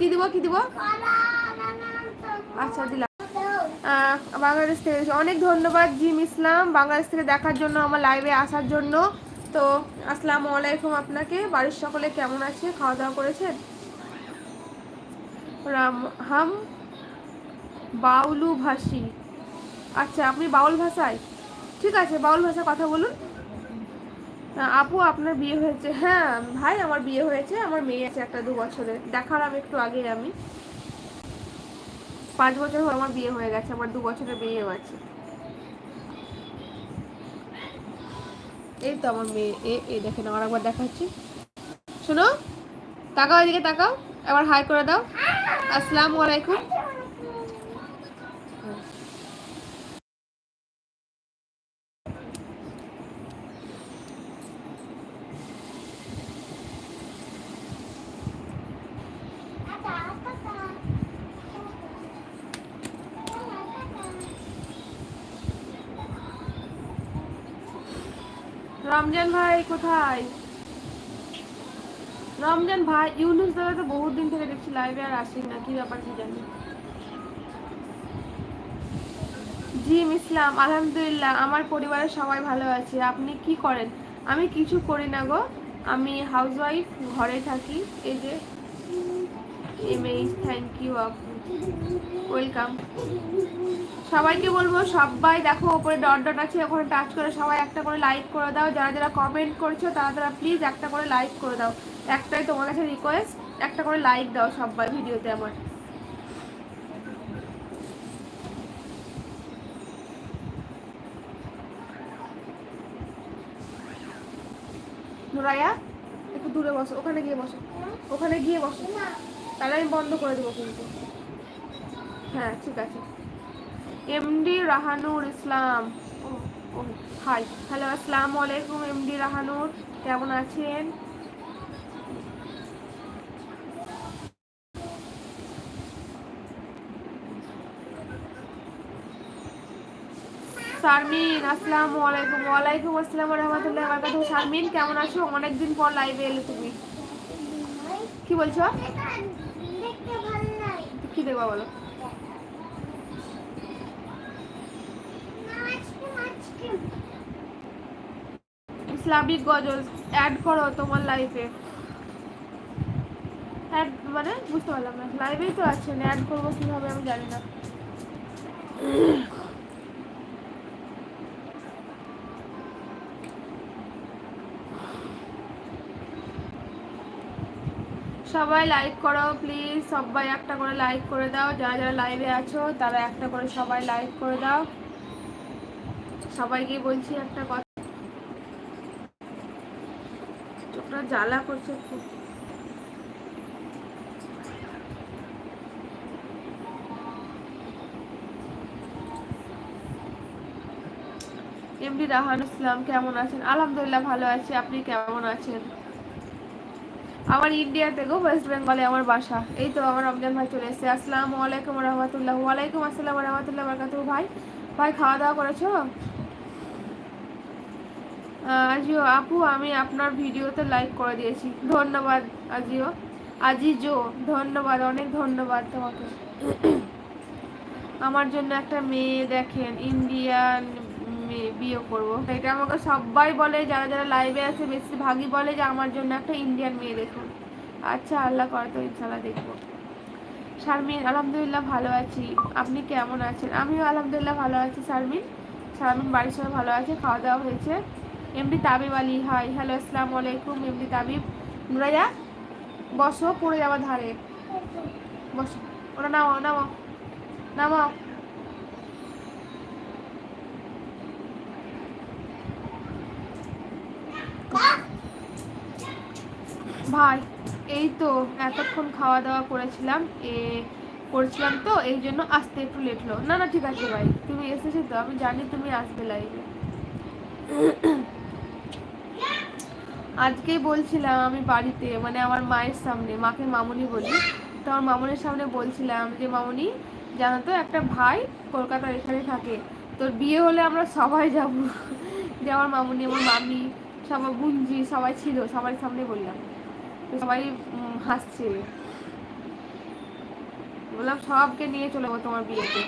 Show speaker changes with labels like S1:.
S1: কি দিব কি দিব? আচ্ছা দিলাম। বাংলাদেশ থেকে অনেক ধন্যবাদ জিম ইসলাম বাংলাদেশ থেকে দেখার জন্য, আমার লাইভে আসার জন্য। তো আসসালামু আলাইকুম আপনাকে। বাড়ির সকলে কেমন আছে? খাওয়া দাওয়া করেছেন? হাম বাউলু ভাষী। আচ্ছা, আপনি বাউল ভাষায়? ঠিক আছে, বাউল ভাষায় কথা বলুন। আপু আপনার বিয়ে হয়েছে? হ্যাঁ ভাই, আমার বিয়ে হয়েছে, আমার মেয়ে আছে একটা 2 বছরের। দেখালাম একটু আগে আমি। 5 বছর হয়ে আমার বিয়ে হয়ে গেছে, আমার 2 বছরের মেয়েও আছে। এই তো আমার মেয়ে। এ দেখেন, আমার একবার দেখাচ্ছি, শোনো, তাকাও এদিকে, তাকাও, এবার হাই করে দাও। আসসালামু আলাইকুম। রমজান ভাই কোথায়? রমজান ভাই, ইউনুস দাদা তো বহুত দিন থেকে দেখছি লাইভে, আর আসেন না, কি ব্যাপার কি জানি। জিম ইসলাম, আলহামদুলিল্লাহ আমার পরিবারের সবাই ভালো আছে। আপনি কি করেন? আমি কিছু করি না গো, আমি হাউসওয়াইফ, ঘরে থাকি। এই যে থ্যাংক ইউ আপু, ওয়েলকাম। সবাইকে বলবো, সবাই দেখো ওপরে ডট ডট আছে, ওখানে টাচ করে সবাই একটা করে লাইক করে দাও। যারা যারা কমেন্ট করছো তারা তারা প্লিজ একটা করে লাইক করে দাও। একটাই তোমার কাছে রিকোয়েস্ট, একটা করে লাইক দাও সবাই ভিডিওতে আমার। নুরাইয়া একটু দূরে বসো, ওখানে গিয়ে বসো, ওখানে গিয়ে বসো, তাহলে আমি বন্ধ করে দেবো কিন্তু। হ্যাঁ ঠিক আছে। এমডি রাহানুর ইসলাম, ও হাই, হ্যালো, আসসালামু আলাইকুম এমডি রাহানুর, কেমন আছেন? শারমিন, আসসালামু আলাইকুম। ওয়ালাইকুম আসসালাম রহমতুল্লাহ বারাকাতুহু। শারমিন কেমন আছো? অনেকদিন পর লাইভে এলে তুমি। কি বলছো? কি দেখবা বলো? ইসলামিক গজল অ্যাড করো তোমার লাইফে। অ্যাড মানে বুঝতে পারলাম না, লাইভেই তো আছেন, অ্যাড করবো কিভাবে আমি জানি না। সবাই লাইক করো প্লিজ, সবাই একটা করে লাইক করে দাও। যারা যারা লাইভে আছো তারা একটা করে সবাই লাইক করে দাও। সবাইকে বলছি একটা কথা, চোখটা জ্বালা করছে খুব। এমডি রাহান ইসলাম কেমন আছেন? আলহামদুলিল্লাহ ভালো আছি, আপনি কেমন আছেন? আমার ইন্ডিয়াতে গো, ওয়েস্ট বেঙ্গলে আমার বাসা। এই তো আমার রমজান ভাই চলে এসেছে। আসসালামু আলাইকুম রহমতুল্লাহ। ওয়ালাইকুম আসসালাম রহমতুল্লাহ বারাকাতুহু। ভাই ভাই খাওয়া দাওয়া করেছো? আজিও আপু, আমি আপনার ভিডিওতে লাইক করে দিয়েছি, ধন্যবাদ। আজিও, আজিজো, ধন্যবাদ, অনেক ধন্যবাদ তোমাকে। আমার জন্য একটা মেয়ে দেখেন, ইন্ডিয়ান মেয়ে বিয়ে করবো, এটা আমাকে সবাই বলে, যারা যারা লাইভে আছে বেশিরভাগই বলে যে আমার জন্য একটা ইন্ডিয়ান মেয়ে দেখুন। আচ্ছা, আল্লাহ করে তো ইনশাল্লাহ দেখবো। শারমিন, আলহামদুলিল্লাহ ভালো আছি, আপনি কেমন আছেন? আমিও আলহামদুলিল্লাহ ভালো আছি শারমিন। শারমিন বাড়ির সবাই ভালো আছে, খাওয়া দাওয়া হয়েছে। MD Tabib Ali, hi, hello, আসসালামু আলাইকুম এমডি তাবিব। নুরাইয়া বসো, পড়ে যাওয়ার ধারে বসো, ওরা নামাও নামাও নামাও। ভাই এই তো এতক্ষণ খাওয়া দাওয়া করেছিলাম, করছিলাম তো এই জন্য আসতে একটু লেট হলো। না না ঠিক আছে ভাই, তুমি এসেছো তো, আমি জানি তুমি আসবে লাইভে। আজকেই বলছিলাম আমি বাড়িতে, মানে আমার মায়ের সামনে, মাকে মামুনি বলি, তো আমার মামুনির সামনে বলছিলাম যে মামুনি জানো তো একটা ভাই কলকাতার এখানে থাকে, তোর বিয়ে হলে আমরা সবাই যাব। যে আমার মামুনি, আমার মামি, সবাই বুঞ্জি সবাই ছিল, সবার সামনে বললাম, তো সবাই হাসছে। বললাম সবকে নিয়ে চলে যাবো তোমার বিয়েতে।